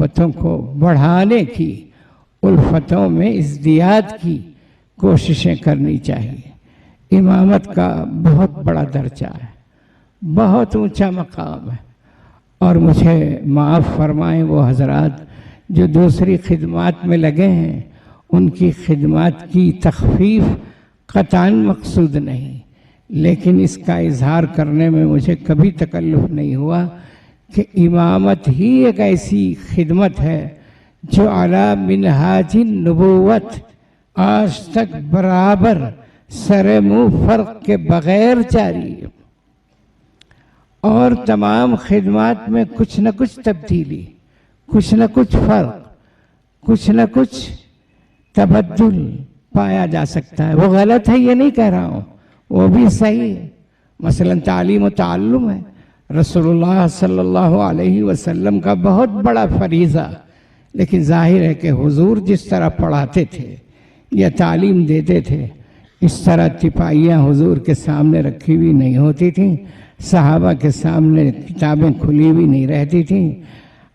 محبتوں کو بڑھانے کی، الفتوں میں ازدیاد کی کوششیں کرنی چاہیے۔ امامت کا بہت بڑا درجہ ہے، بہت اونچا مقام ہے، اور مجھے معاف فرمائیں وہ حضرات جو دوسری خدمات میں لگے ہیں، ان کی خدمات کی تخفیف قطعاً مقصود نہیں، لیکن اس کا اظہار کرنے میں مجھے کبھی تکلف نہیں ہوا کہ امامت ہی ایک ایسی خدمت ہے جو علی منہاج النبوت آج تک برابر سر منہ فرق کے بغیر جاری ہے، اور تمام خدمات میں کچھ نہ کچھ تبدیلی، کچھ نہ کچھ فرق، کچھ نہ کچھ تبدل پایا جا سکتا ہے۔ وہ غلط ہے یہ نہیں کہہ رہا ہوں، وہ بھی صحیح ہے۔ مثلا تعلیم و تعلم ہے، رسول اللہ صلی اللہ علیہ وسلم کا بہت بڑا فریضہ، لیکن ظاہر ہے کہ حضور جس طرح پڑھاتے تھے یا تعلیم دیتے تھے، اس طرح تپائیاں حضور کے سامنے رکھی ہوئی نہیں ہوتی تھیں، صحابہ کے سامنے کتابیں کھلی ہوئی نہیں رہتی تھیں،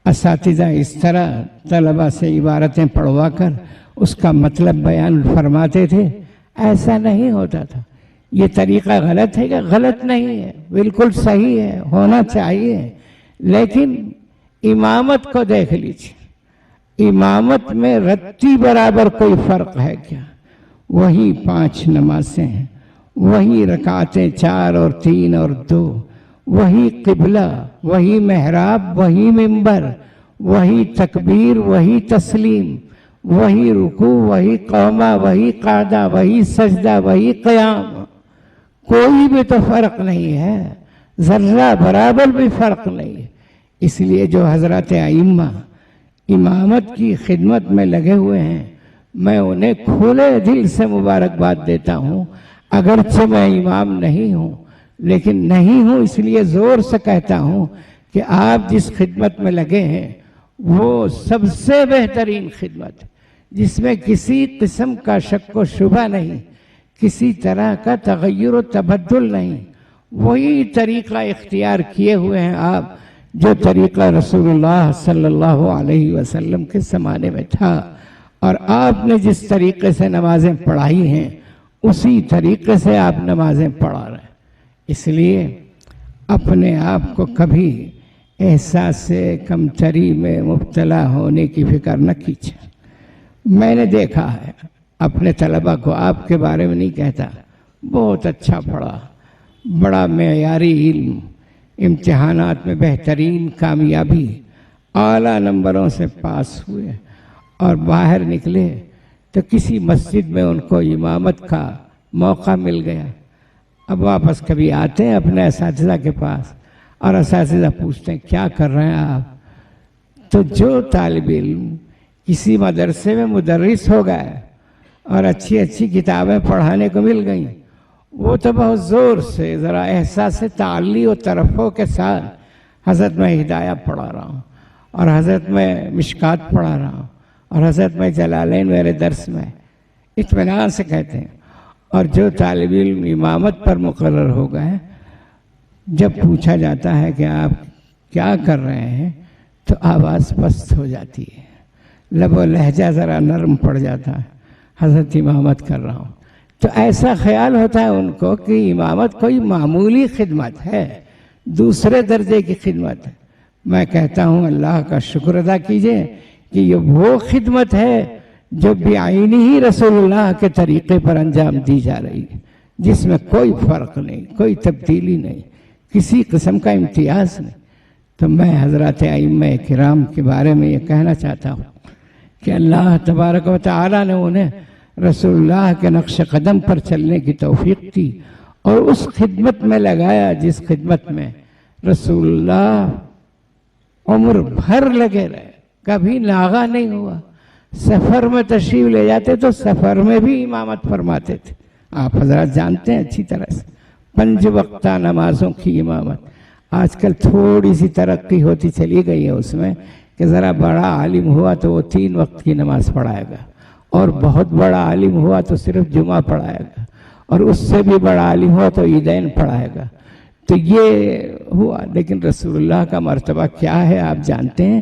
اساتذہ اس طرح طلبہ سے عبارتیں پڑھوا کر اس کا مطلب بیان فرماتے تھے، ایسا نہیں ہوتا تھا۔ یہ طریقہ غلط ہے کہ غلط نہیں ہے، بالکل صحیح ہے، ہونا چاہیے، لیکن امامت کو دیکھ لیجیے، امامت میں رتی برابر کوئی فرق ہے کیا؟ وہی 5 نمازیں ہیں، وہی رکعتیں 4 اور 3 اور 2، وہی قبلہ، وہی محراب، وہی منبر، وہی تکبیر، وہی تسلیم، وہی رکوع، وہی قومہ، وہی قعدہ، وہی سجدہ، وہی قیام، کوئی بھی تو فرق نہیں ہے، ذرہ برابر بھی فرق نہیں ہے۔ اس لیے جو حضرات ائمہ امامت کی خدمت میں لگے ہوئے ہیں، میں انہیں کھلے دل سے مبارکباد دیتا ہوں، اگرچہ میں امام نہیں ہوں، لیکن نہیں ہوں اس لیے زور سے کہتا ہوں کہ آپ جس خدمت میں لگے ہیں وہ سب سے بہترین خدمت ہے، جس میں کسی قسم کا شک و شبہ نہیں، کسی طرح کا تغیر و تبدل نہیں، وہی طریقہ اختیار کیے ہوئے ہیں آپ جو طریقہ رسول اللہ صلی اللہ علیہ وسلم کے زمانے میں تھا، اور آپ نے جس طریقے سے نمازیں پڑھائی ہیں اسی طریقے سے آپ نمازیں پڑھا رہے ہیں۔ اس لیے اپنے آپ کو کبھی احساس کمتری میں مبتلا ہونے کی فکر نہ کیجیے۔ میں نے دیکھا ہے اپنے طلبہ کو، آپ کے بارے میں نہیں کہتا، بہت اچھا پڑھا، بڑا معیاری علم، امتحانات میں بہترین کامیابی، اعلیٰ نمبروں سے پاس ہوئے، اور باہر نکلے تو کسی مسجد میں ان کو امامت کا موقع مل گیا۔ اب واپس کبھی آتے ہیں اپنے اساتذہ کے پاس، اور اساتذہ پوچھتے ہیں کیا کر رہے ہیں آپ؟ تو جو طالب علم کسی مدرسے میں مدرس ہو گئے اور اچھی اچھی کتابیں پڑھانے کو مل گئیں، وہ تو بہت زور سے ذرا احساس تعلی و ترفع کے ساتھ حضرت میں ہدایہ پڑھا رہا ہوں، اور حضرت میں مشکات پڑھا رہا ہوں، اور حضرت میں جلالین میرے درس میں، اطمینان سے کہتے ہیں۔ اور جو طالب علم امامت پر مقرر ہو گئے، جب پوچھا جاتا ہے کہ آپ کیا کر رہے ہیں تو آواز پست ہو جاتی ہے، لب و لہجہ ذرا نرم پڑ جاتا ہے، حضرت امامت کر رہا ہوں۔ تو ایسا خیال ہوتا ہے ان کو کہ امامت کوئی معمولی خدمت ہے، دوسرے درجے کی خدمت ہے۔ میں کہتا ہوں اللہ کا شکر ادا کیجئے کہ یہ وہ خدمت ہے جو بعینی ہی رسول اللہ کے طریقے پر انجام دی جا رہی ہے، جس میں کوئی فرق نہیں، کوئی تبدیلی نہیں، کسی قسم کا امتیاز نہیں۔ تو میں حضرات ائمہ کرام کے بارے میں یہ کہنا چاہتا ہوں کہ اللہ تبارک و تعالی نے انہیں رسول اللہ کے نقش قدم پر چلنے کی توفیق دی، اور اس خدمت میں لگایا جس خدمت میں رسول اللہ عمر بھر لگے رہے، کبھی ناغہ نہیں ہوا۔ سفر میں تشریف لے جاتے تو سفر میں بھی امامت فرماتے تھے، آپ حضرات جانتے ہیں اچھی طرح سے، 5 وقتہ نمازوں کی امامت۔ آج کل تھوڑی سی ترقی ہوتی چلی گئی ہے اس میں کہ ذرا بڑا عالم ہوا تو وہ 3 وقت کی نماز پڑھائے گا، اور بہت بڑا عالم ہوا تو صرف جمعہ پڑھائے گا، اور اس سے بھی بڑا عالم ہوا تو عیدین پڑھائے گا۔ تو یہ ہوا، لیکن رسول اللہ کا مرتبہ کیا ہے آپ جانتے ہیں،